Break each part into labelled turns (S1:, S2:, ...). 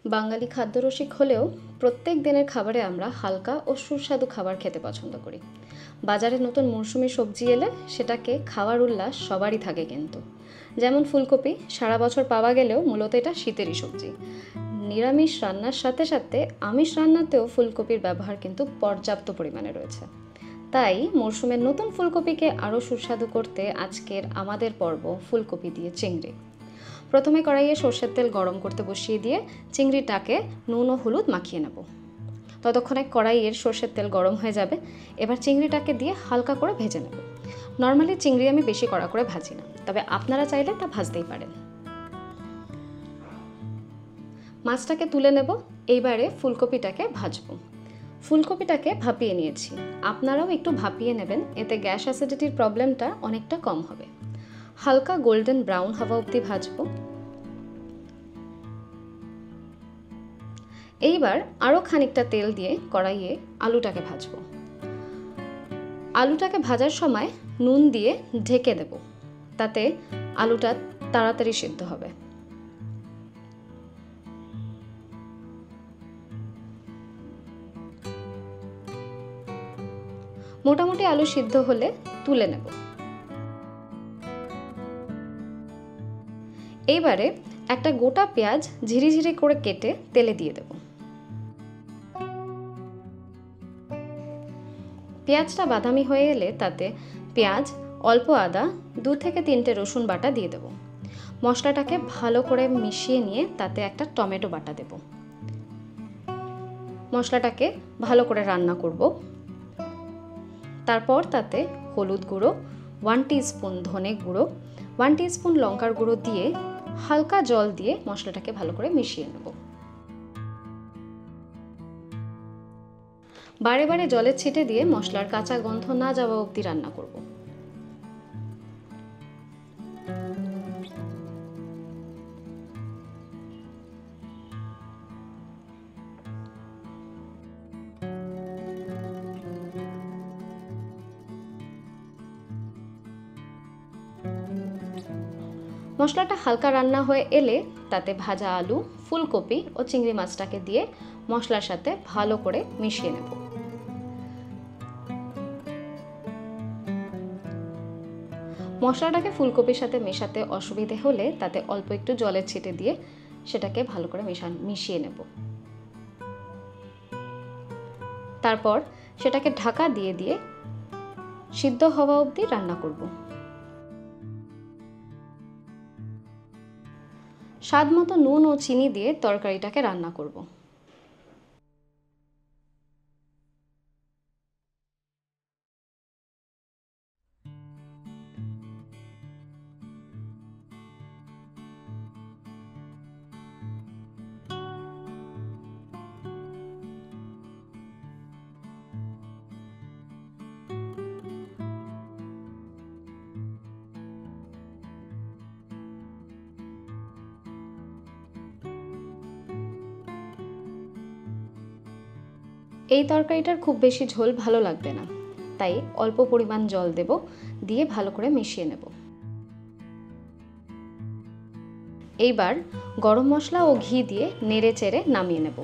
S1: বাঙালি খাদ্যরসিক হলেও প্রত্যেক দিনের খাবারে আমরা হালকা ও সুস্বাদু খাবার খেতে পছন্দ করি। বাজারে নতুন মৌসুমি সবজি এলে সেটাকে খাওয়ার উল্লাস সবারই থাকে কিন্তু। যেমন ফুলকপি সারা বছর পাওয়া গেলেও মূলত এটা শীতেরই সবজি। নিরামিষ রান্নার সাথে সাথে আমিষ রান্নাতেও ফুলকপির ব্যবহার কিন্তু পর্যাপ্ত পরিমাণে রয়েছে। তাই মরশুমের নতুন ফুলকপিকে আরও সুস্বাদু করতে আজকের আমাদের পর্ব ফুলকপি দিয়ে চিংড়ি। প্রথমে কড়াইয়ে সর্ষের তেল গরম করতে বসিয়ে দিয়ে চিংড়িটাকে নুন ও হলুদ মাখিয়ে নেব। ততক্ষণে কড়াইয়ের সর্ষের তেল গরম হয়ে যাবে। এবার চিংড়িটাকে দিয়ে হালকা করে ভেজে নেব। নর্মালি চিংড়ি আমি বেশি কড়া করে ভাজি না, তবে আপনারা চাইলে তা ভাজতেই পারেন। মাছটাকে তুলে নেব। এইবারে ফুলকপিটাকে ভাজবো। ফুলকপিটাকে ভাপিয়ে নিয়েছি, আপনারাও একটু ভাপিয়ে নেবেন, এতে গ্যাস অ্যাসিডিটির প্রবলেমটা অনেকটা কম হবে। হালকা গোল্ডেন ব্রাউন হওয়া অবধি ভাজবো। এইবার আরও খানিকটা তেল দিয়ে কড়াইয়ে আলুটাকে ভাজবো। আলুটাকে ভাজার সময় নুন দিয়ে ঢেকে দেব, তাতে আলুটা তাড়াতাড়ি সিদ্ধ হবে। মোটামুটি আলু সিদ্ধ হলে তুলে নেব। এইবারে একটা গোটা পেঁয়াজ ঝিরিঝিরি করে কেটে তেলে দিয়ে দেব। পেঁয়াজটা বাদামি হয়ে এলে তাতে পেঁয়াজ, অল্প আদা, 2 থেকে 3টে রসুন বাটা দিয়ে দেব। মশলাটাকে ভালো করে মিশিয়ে নিয়ে তাতে একটা টমেটো বাটা দেব। মশলাটাকে ভালো করে রান্না করব। তারপর তাতে হলুদ গুঁড়ো, 1 টিস্পুন ধনে গুঁড়ো, 1 টিস্পুন লঙ্কার গুঁড়ো দিয়ে হালকা জল দিয়ে মশলাটাকে ভালো করে মিশিয়ে নেব। বারে বারে জলের ছিটে দিয়ে মশলার কাঁচা গন্ধ না যাওয়া অবধি রান্না করব। মশলাটা হালকা রান্না হয়ে এলে তাতে ভাজা আলু, ফুলকপি ও চিংড়ি মাছটাকে দিয়ে মশলার সাথে ভালো করে মিশিয়ে নেব। মশলাটাকে ফুলকপির সাথে মেশাতে অসুবিধে হলে তাতে অল্প একটু জলের ছিটে দিয়ে সেটাকে ভালো করে মিশিয়ে নেব। তারপর সেটাকে ঢাকা দিয়ে দিয়ে সিদ্ধ হওয়া অবধি রান্না করব। স্বাদ মতো নুন ও চিনি দিয়ে তরকারিটাকে রান্না করব। এই তরকারিটার খুব বেশি ঝোল ভালো লাগবে না, তাই অল্প পরিমাণ জল দেব, দিয়ে ভালো করে মিশিয়ে নেব। এইবার গরম মশলা ও ঘি দিয়ে নেড়ে চেড়ে নামিয়ে নেব।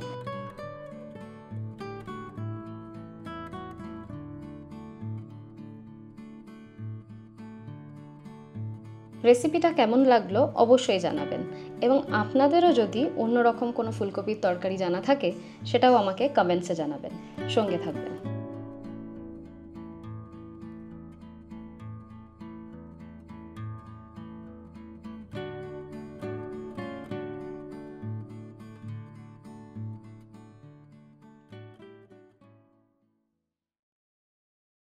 S1: রেসিপিটা কেমন লাগলো অবশ্যই জানাবেন, এবং আপনাদেরও যদি অন্যরকম কোনো ফুলকপির তরকারি জানা থাকে সেটাও আমাকে কমেন্টসে জানাবেন। সঙ্গে থাকবেন।